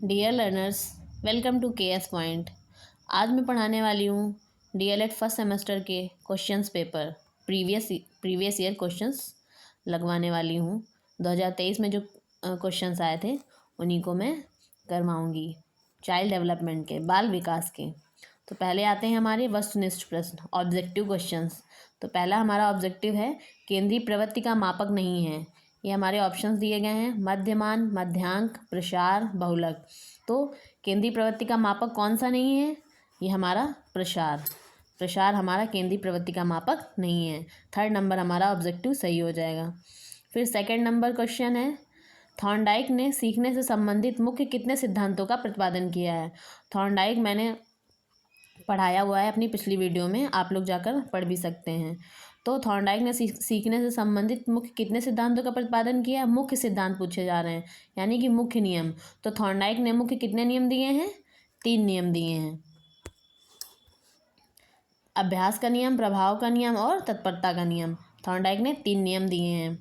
Dear learners, welcome to KS point. आज मैं पढ़ाने वाली हूँ डीएलएड फर्स्ट सेमेस्टर के questions paper previous year questions लगवाने वाली हूँ। 2023 में जो क्वेश्चंस आए थे उन्हीं को मैं करवाऊँगी, चाइल्ड डेवलपमेंट के, बाल विकास के। तो पहले आते हैं हमारे वस्तुनिष्ठ प्रश्न, ऑब्जेक्टिव क्वेश्चंस। तो पहला हमारा ऑब्जेक्टिव है केंद्रीय प्रवृत्ति का मापक नहीं है। ये हमारे ऑप्शंस दिए गए हैं, मध्यमान, मध्यांक, प्रसार, बहुलक। तो केंद्रीय प्रवृत्ति का मापक कौन सा नहीं है? ये हमारा प्रसार हमारा केंद्रीय प्रवृत्ति का मापक नहीं है। थर्ड नंबर हमारा ऑब्जेक्टिव सही हो जाएगा। फिर सेकंड नंबर क्वेश्चन है, थॉर्नडाइक ने सीखने से संबंधित मुख्य कितने सिद्धांतों का प्रतिपादन किया है? थॉर्नडाइक मैंने पढ़ाया हुआ है अपनी पिछली वीडियो में, आप लोग जाकर पढ़ भी सकते हैं। तो थॉर्नडाइक ने सीखने से संबंधित मुख्य कितने सिद्धांतों का प्रतिपादन किया? मुख्य सिद्धांत पूछे जा रहे हैं, यानी कि मुख्य नियम। तो थॉर्नडाइक ने मुख्य कितने नियम दिए हैं? 3 नियम दिए हैं, अभ्यास का नियम, प्रभाव का नियम और तत्परता का नियम। थॉर्नडाइक ने 3 नियम दिए हैं।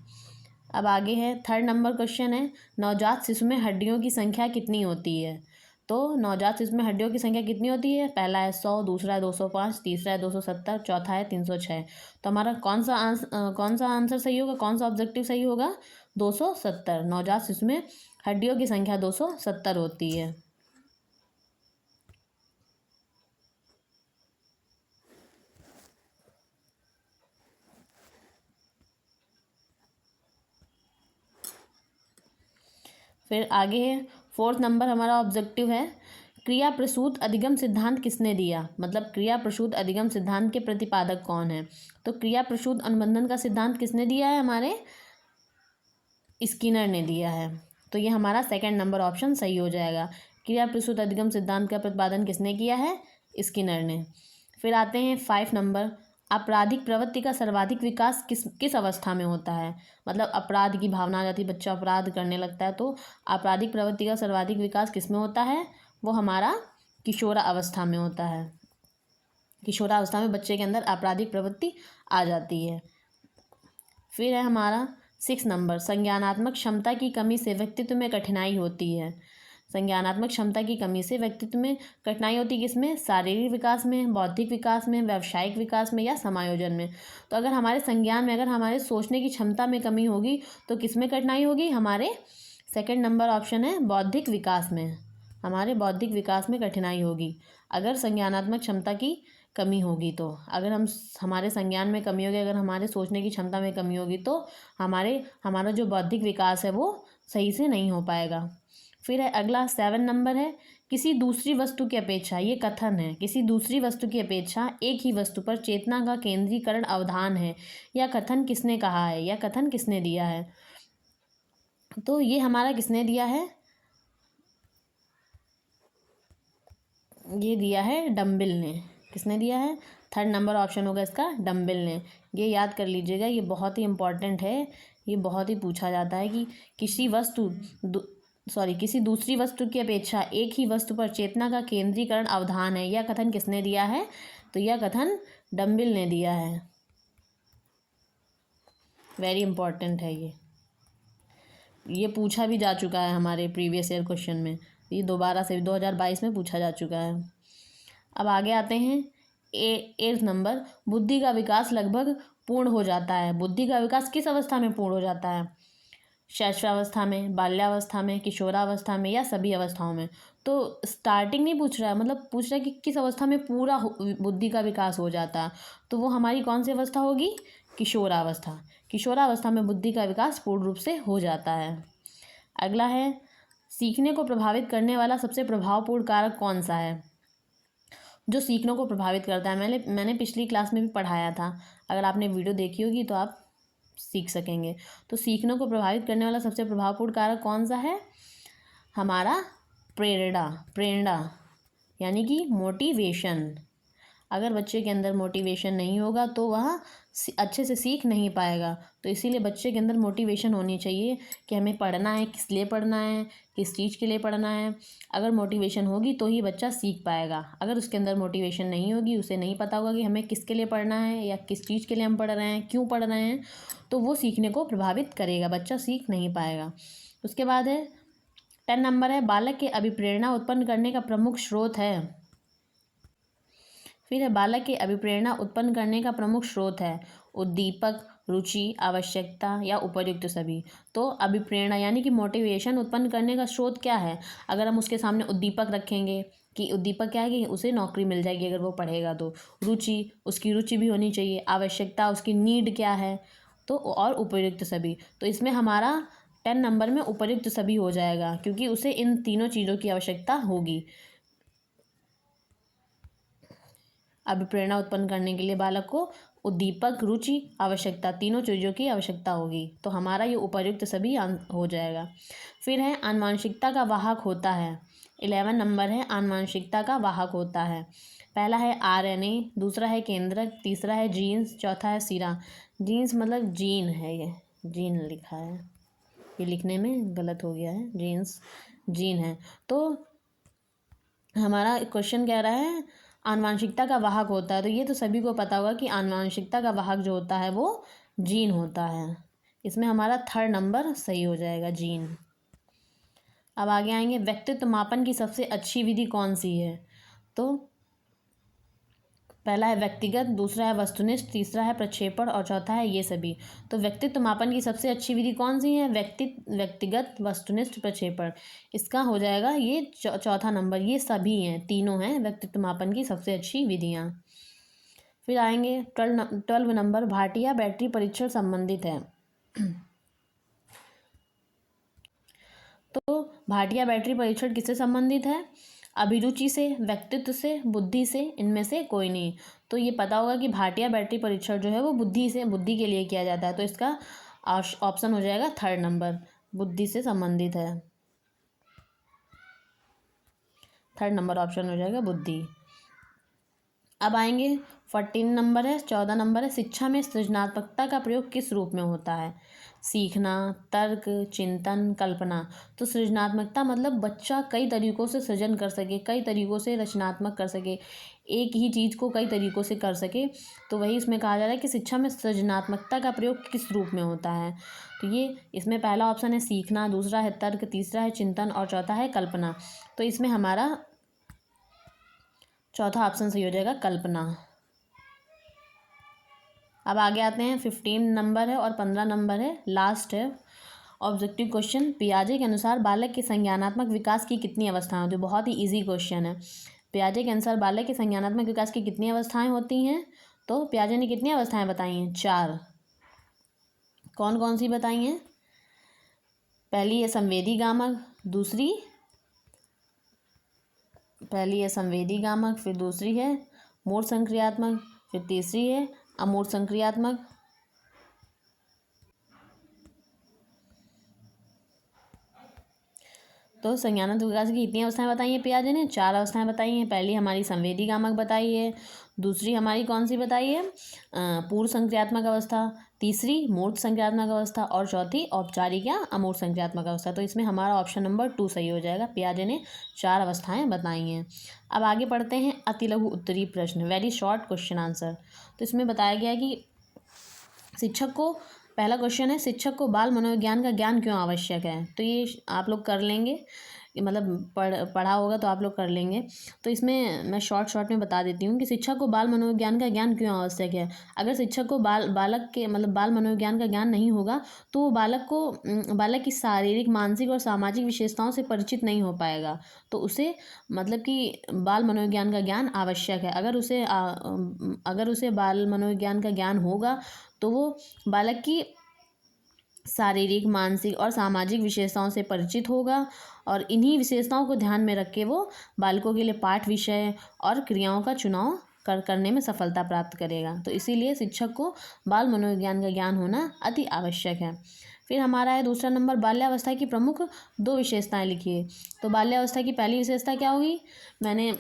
अब आगे है थर्ड नंबर क्वेश्चन है, नवजात शिशु में हड्डियों की संख्या कितनी होती है? तो नवजात शिशु में हड्डियों की संख्या कितनी होती है? पहला है 100, दूसरा है 205, तीसरा है 270, चौथा है 306। तो हमारा कौन सा आंसर सही होगा, कौन सा ऑब्जेक्टिव सही होगा? 270। नवजात शिशु में हड्डियों की संख्या 270 होती है। फिर आगे है फोर्थ नंबर हमारा ऑब्जेक्टिव है, क्रिया प्रसूत अधिगम सिद्धांत किसने दिया? मतलब क्रिया प्रसूत अधिगम सिद्धांत के प्रतिपादक कौन है? तो क्रिया प्रसूत अनुबंधन का सिद्धांत किसने दिया है? हमारे स्किनर ने दिया है। तो ये हमारा सेकंड नंबर ऑप्शन सही हो जाएगा। क्रिया प्रसूत अधिगम सिद्धांत का प्रतिपादन किसने किया है? स्किनर ने। फिर आते हैं 5 नंबर, आपराधिक प्रवृत्ति का सर्वाधिक विकास किस अवस्था में होता है? मतलब अपराध की भावना आ जाती है, बच्चा अपराध करने लगता है। तो आपराधिक प्रवृत्ति का सर्वाधिक विकास किस में होता है? वो हमारा किशोरावस्था में होता है। किशोरावस्था में बच्चे के अंदर आपराधिक प्रवृत्ति आ जाती है। फिर है हमारा 6 नंबर, संज्ञानात्मक क्षमता की कमी से व्यक्तित्व में कठिनाई होती है। संज्ञानात्मक क्षमता की कमी से व्यक्तित्व में कठिनाई होती है किसमें? शारीरिक विकास में, बौद्धिक विकास में, व्यावसायिक विकास में या समायोजन में। तो अगर हमारे संज्ञान में, अगर हमारे सोचने की क्षमता में कमी होगी तो किस में कठिनाई होगी? हमारे सेकंड नंबर ऑप्शन है बौद्धिक विकास में। हमारे बौद्धिक विकास में कठिनाई होगी अगर संज्ञानात्मक क्षमता की कमी होगी। तो अगर हमारे संज्ञान में कमी होगी, अगर हमारे सोचने की क्षमता में कमी होगी तो हमारा जो बौद्धिक विकास है वो सही से नहीं हो पाएगा। फिर है अगला 7 नंबर है, किसी दूसरी वस्तु की अपेक्षा, ये कथन है, किसी दूसरी वस्तु की अपेक्षा एक ही वस्तु पर चेतना का केंद्रीकरण अवधान है। यह कथन किसने कहा है? यह कथन किसने दिया है? तो ये हमारा किसने दिया है? ये दिया है डम्बिल ने। किसने दिया है? थर्ड नंबर ऑप्शन होगा इसका, डम्बिल ने। ये याद कर लीजिएगा, ये बहुत ही इंपॉर्टेंट है। ये बहुत ही पूछा जाता है कि किसी दूसरी वस्तु की अपेक्षा एक ही वस्तु पर चेतना का केंद्रीकरण अवधान है, यह कथन किसने दिया है? तो यह कथन डम्बिल ने दिया है। वेरी इंपॉर्टेंट है ये पूछा भी जा चुका है हमारे प्रीवियस ईयर क्वेश्चन में। ये दोबारा से 2022 में पूछा जा चुका है। अब आगे आते हैं 8 नंबर, बुद्धि का विकास लगभग पूर्ण हो जाता है। बुद्धि का विकास किस अवस्था में पूर्ण हो जाता है? शैशवावस्था में, बाल्यावस्था में, किशोरावस्था में या सभी अवस्थाओं में? तो स्टार्टिंग नहीं पूछ रहा है, मतलब पूछ रहा है कि किस अवस्था में पूरा बुद्धि का विकास हो जाता है। तो वो हमारी कौन सी अवस्था होगी? किशोरावस्था। किशोरावस्था में बुद्धि का विकास पूर्ण रूप से हो जाता है। अगला है, सीखने को प्रभावित करने वाला सबसे प्रभावपूर्ण कारक कौन सा है? जो सीखने को प्रभावित करता है, मैंने पिछली क्लास में भी पढ़ाया था, अगर आपने वीडियो देखी होगी तो आप सीख सकेंगे। तो सीखने को प्रभावित करने वाला सबसे प्रभावपूर्ण कारक कौन सा है? हमारा प्रेरणा यानी कि मोटिवेशन। अगर बच्चे के अंदर मोटिवेशन नहीं होगा तो वह अच्छे से सीख नहीं पाएगा। तो इसीलिए बच्चे के अंदर मोटिवेशन होनी चाहिए कि हमें पढ़ना है, किस लिए पढ़ना है, किस चीज़ के लिए पढ़ना है। अगर मोटिवेशन होगी तो ही बच्चा सीख पाएगा। अगर उसके अंदर मोटिवेशन नहीं होगी, उसे नहीं पता होगा कि हमें किसके लिए पढ़ना है या किस चीज़ के लिए हम पढ़ रहे हैं, क्यों पढ़ रहे हैं, तो वो सीखने को प्रभावित करेगा, बच्चा सीख नहीं पाएगा। उसके बाद है 10 नंबर है बालक के अभिप्रेरणा उत्पन्न करने का प्रमुख स्रोत है। फिर है बालक के अभिप्रेरणा उत्पन्न करने का प्रमुख स्रोत है उद्दीपक, रुचि, आवश्यकता या उपर्युक्त सभी। तो अभिप्रेरणा यानी कि मोटिवेशन उत्पन्न करने का स्रोत क्या है? अगर हम उसके सामने उद्दीपक रखेंगे कि उद्दीपक क्या है कि उसे नौकरी मिल जाएगी अगर वो पढ़ेगा तो। रुचि, उसकी रुचि भी होनी चाहिए। आवश्यकता, उसकी नीड क्या है तो। और उपर्युक्त सभी, तो इसमें हमारा 10 नंबर में उपर्युक्त सभी हो जाएगा क्योंकि उसे इन तीनों चीज़ों की आवश्यकता होगी। अभिप्रेरणा उत्पन्न करने के लिए बालक को उद्दीपक, रुचि, आवश्यकता, तीनों चीज़ों की आवश्यकता होगी। तो हमारा ये उपर्युक्त सभी हो जाएगा। फिर है आनुवांशिकता का वाहक होता है। 11 नंबर है आनुवांशिकता का वाहक होता है। पहला है RNA, दूसरा है केंद्रक, तीसरा है जीन्स, चौथा है सिरा। जीन्स मतलब जीन है, ये जीन लिखा है, ये लिखने में गलत हो गया है, जीन्स जीन है। तो हमारा क्वेश्चन कह रहा है आनुवांशिकता का वाहक होता है, तो ये तो सभी को पता होगा कि आनुवांशिकता का वाहक जो होता है वो जीन होता है। इसमें हमारा 3rd नंबर सही हो जाएगा, जीन। अब आगे आएंगे व्यक्तित्व मापन की सबसे अच्छी विधि कौन सी है? तो पहला है व्यक्तिगत, दूसरा है वस्तुनिष्ठ, तीसरा है प्रक्षेपण और चौथा है ये सभी। तो व्यक्तित्व मापन की सबसे अच्छी विधि कौन सी है? व्यक्तिगत, वस्तुनिष्ठ, प्रक्षेपण। इसका हो जाएगा ये चौथा नंबर, ये सभी हैं, तीनों हैं व्यक्तित्व मापन की सबसे अच्छी विधियाँ। फिर आएंगे 12 नंबर भाटिया बैटरी परीक्षण संबंधित है। तो भाटिया बैटरी परीक्षण किससे संबंधित है? अभिरुचि से, व्यक्तित्व से, बुद्धि से, इनमें से कोई नहीं। तो ये पता होगा कि भाटिया बैटरी परीक्षण जो है वो बुद्धि के लिए किया जाता है। तो इसका ऑप्शन हो जाएगा 3rd नंबर, बुद्धि से संबंधित है। 3rd नंबर ऑप्शन हो जाएगा बुद्धि। अब आएंगे 14 नंबर है, 14 नंबर है शिक्षा में सृजनात्मकता का प्रयोग किस रूप में होता है? सीखना, तर्क, चिंतन, कल्पना। तो सृजनात्मकता मतलब बच्चा कई तरीकों से सृजन कर सके, कई तरीकों से रचनात्मक कर सके, एक ही चीज़ को कई तरीकों से कर सके। तो वही इसमें कहा जा रहा है कि शिक्षा में सृजनात्मकता का प्रयोग किस रूप में होता है। तो ये इसमें पहला ऑप्शन है सीखना, दूसरा है तर्क, तीसरा है चिंतन और चौथा है कल्पना। तो इसमें हमारा चौथा ऑप्शन सही हो जाएगा, कल्पना। अब आगे आते हैं 15 नंबर है और 15 नंबर है, लास्ट है ऑब्जेक्टिव क्वेश्चन। पियाजे के अनुसार बालक के संज्ञानात्मक विकास की कितनी अवस्थाएं होती है? बहुत ही इजी क्वेश्चन है। पियाजे के अनुसार बालक के संज्ञानात्मक विकास की कितनी अवस्थाएं होती हैं? तो पियाजे ने कितनी अवस्थाएं बताई हैं? 4। कौन कौन सी बताई हैं? पहली है संवेदी गामक, फिर दूसरी है मूर्त संक्रियात्मक, फिर तीसरी है अमूर्त संक्रियात्मक। तो संज्ञानात्मक विकास की कितनी अवस्थाएं बताई हैं पियाजे ने? 4 अवस्थाएं बताई हैं। पहली हमारी संवेदी गामक बताई है, दूसरी हमारी कौन सी बताई है? पूर्व संक्रियात्मक अवस्था, तीसरी मूर्त संक्रियात्मक अवस्था और चौथी औपचारिक या अमूर्त संक्रियात्मक अवस्था। तो इसमें हमारा ऑप्शन नंबर 2 सही हो जाएगा, पियाजे ने 4 अवस्थाएं बताई हैं। अब आगे पढ़ते हैं अतिलघु उत्तरीय प्रश्न, वेरी शॉर्ट क्वेश्चन आंसर। तो इसमें बताया गया है कि शिक्षक को, पहला क्वेश्चन है शिक्षक को बाल मनोविज्ञान का ज्ञान क्यों आवश्यक है? तो ये आप लोग कर लेंगे, मतलब पढ़ा होगा तो आप लोग कर लेंगे। तो इसमें मैं शॉर्ट में बता देती हूँ कि शिक्षक को बाल मनोविज्ञान का ज्ञान क्यों आवश्यक है। अगर शिक्षक को बालक के मतलब बाल मनोविज्ञान का ज्ञान नहीं होगा तो वो बालक की शारीरिक, मानसिक और सामाजिक विशेषताओं से परिचित नहीं हो पाएगा। तो उसे मतलब कि बाल मनोविज्ञान का ज्ञान आवश्यक है। अगर उसे बाल मनोविज्ञान का ज्ञान होगा तो वो बालक की शारीरिक, मानसिक और सामाजिक विशेषताओं से परिचित होगा और इन्हीं विशेषताओं को ध्यान में रख के वो बालकों के लिए पाठ विषय और क्रियाओं का चुनाव करने में सफलता प्राप्त करेगा। तो इसीलिए शिक्षक को बाल मनोविज्ञान का ज्ञान होना अति आवश्यक है। फिर हमारा है दूसरा नंबर, बाल्यावस्था की प्रमुख 2 विशेषताएं लिखिए। तो बाल्यावस्था की पहली विशेषता क्या होगी? मैंने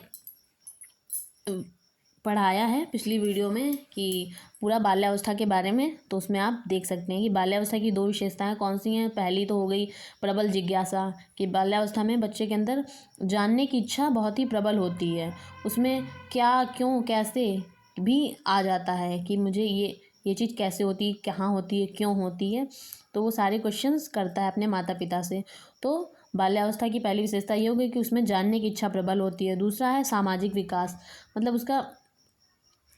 पढ़ाया है पिछली वीडियो में कि पूरा बाल्यावस्था के बारे में, तो उसमें आप देख सकते हैं कि बाल्यावस्था की 2 विशेषताएं कौन सी हैं। पहली तो हो गई प्रबल जिज्ञासा, कि बाल्यावस्था में बच्चे के अंदर जानने की इच्छा बहुत ही प्रबल होती है। उसमें क्या, क्यों, कैसे भी आ जाता है कि मुझे ये चीज़ कैसे होती है, कहाँ होती है, क्यों होती है। तो वो सारे क्वेश्चंस करता है अपने माता पिता से। तो बाल्यावस्था की पहली विशेषता ये होगी कि उसमें जानने की इच्छा प्रबल होती है। दूसरा है सामाजिक विकास, मतलब उसका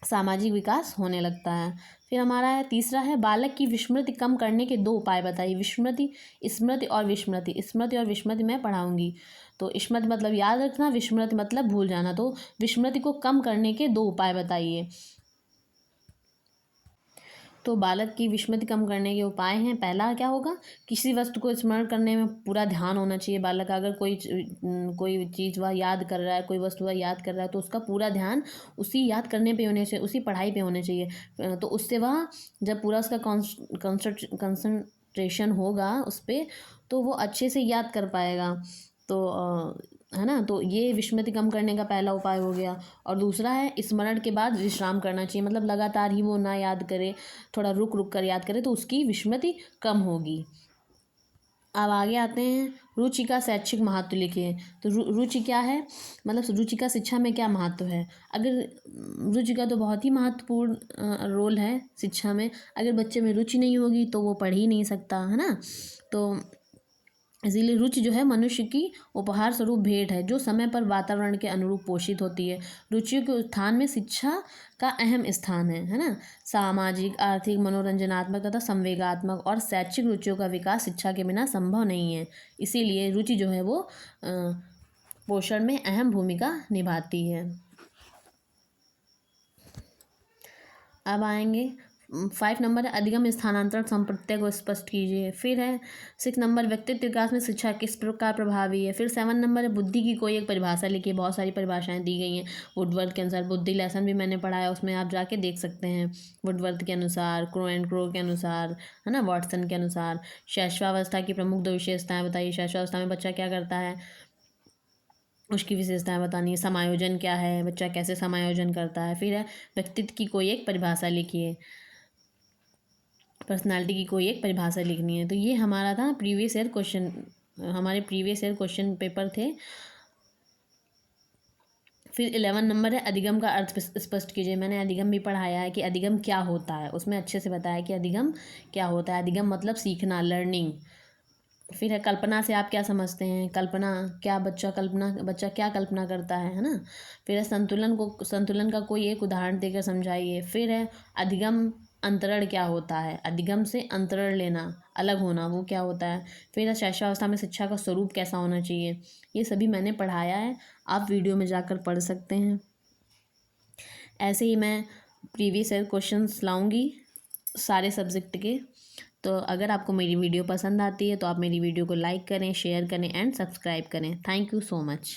सामाजिक विकास होने लगता है। फिर हमारा है तीसरा है बालक की विस्मृति कम करने के 2 उपाय बताइए। विस्मृति, स्मृति और विस्मृति। स्मृति और विस्मृति मैं पढ़ाऊंगी। तो स्मृति मतलब याद रखना, विस्मृति मतलब भूल जाना। तो विस्मृति को कम करने के 2 उपाय बताइए। तो बालक की विस्मृति कम करने के उपाय हैं। पहला क्या होगा, किसी वस्तु को स्मरण करने में पूरा ध्यान होना चाहिए। बालक अगर कोई चीज़ वह याद कर रहा है, कोई वस्तु वह याद कर रहा है, तो उसका पूरा ध्यान उसी याद करने पे होने चाहिए, उसी पढ़ाई पे होने चाहिए। तो उससे वह जब पूरा उसका कंसंट्रेशन होगा उस पर, तो वो अच्छे से याद कर पाएगा। तो है ना, तो ये विस्मृति कम करने का पहला उपाय हो गया। और दूसरा है स्मरण के बाद विश्राम करना चाहिए, मतलब लगातार ही वो ना याद करे, थोड़ा रुक रुक कर याद करे, तो उसकी विस्मृति कम होगी। अब आगे आते हैं, रुचि का शैक्षिक महत्व लिखिए। तो रुचि क्या है, मतलब रुचि का शिक्षा में क्या महत्व है। अगर रुचि का तो बहुत ही महत्वपूर्ण रोल है शिक्षा में। अगर बच्चे में रुचि नहीं होगी तो वो पढ़ ही नहीं सकता, है ना। तो इसीलिए रुचि जो है मनुष्य की उपहार स्वरूप भेंट है, जो समय पर वातावरण के अनुरूप पोषित होती है। रुचियों के उत्थान में शिक्षा का अहम स्थान है ना। सामाजिक, आर्थिक, मनोरंजनात्मक तथा संवेगात्मक और शैक्षिक रुचियों का विकास शिक्षा के बिना संभव नहीं है। इसीलिए रुचि जो है वो पोषण में अहम भूमिका निभाती है। अब आएंगे 5 नंबर है अधिगम स्थानांतरण संप्रत्यय को स्पष्ट कीजिए। फिर है 6 नंबर व्यक्तित्व विकास में शिक्षा किस प्रकार प्रभावी है। फिर 7 नंबर है बुद्धि की कोई एक परिभाषा लिखिए। बहुत सारी परिभाषाएं दी गई हैं वुडवर्थ के अनुसार। बुद्धि लेसन भी मैंने पढ़ाया, उसमें आप जाके देख सकते हैं। वुडवर्थ के अनुसार, क्रो एंड क्रो के अनुसार, है ना, वाटसन के अनुसार। शैशवावस्था की प्रमुख 2 विशेषताएं बताइए। शैशवावस्था में बच्चा क्या करता है, उसकी विशेषताएं बतानी है। समायोजन क्या है, बच्चा कैसे समायोजन करता है। फिर है व्यक्तित्व की कोई एक परिभाषा लिखिए। पर्सनालिटी की कोई एक परिभाषा लिखनी है। तो ये हमारा था प्रीवियस ईयर क्वेश्चन, हमारे प्रीवियस ईयर क्वेश्चन पेपर थे। फिर 11 नंबर है अधिगम का अर्थ स्पष्ट कीजिए। मैंने अधिगम भी पढ़ाया है कि अधिगम क्या होता है, उसमें अच्छे से बताया कि अधिगम क्या होता है। अधिगम मतलब सीखना, लर्निंग। फिर है कल्पना से आप क्या समझते हैं। कल्पना क्या, बच्चा क्या कल्पना करता है ना। फिर है संतुलन का कोई एक उदाहरण देकर समझाइए। फिर है अधिगम अंतरण क्या होता है। अधिगम से अंतरण लेना, अलग होना, वो क्या होता है। फिर है शैशवावस्था में शिक्षा का स्वरूप कैसा होना चाहिए। ये सभी मैंने पढ़ाया है, आप वीडियो में जाकर पढ़ सकते हैं। ऐसे ही मैं प्रीवियस ईयर क्वेश्चंस लाऊंगी सारे सब्जेक्ट के। तो अगर आपको मेरी वीडियो पसंद आती है तो आप मेरी वीडियो को लाइक करें, शेयर करें एंड सब्सक्राइब करें। Thank you so much.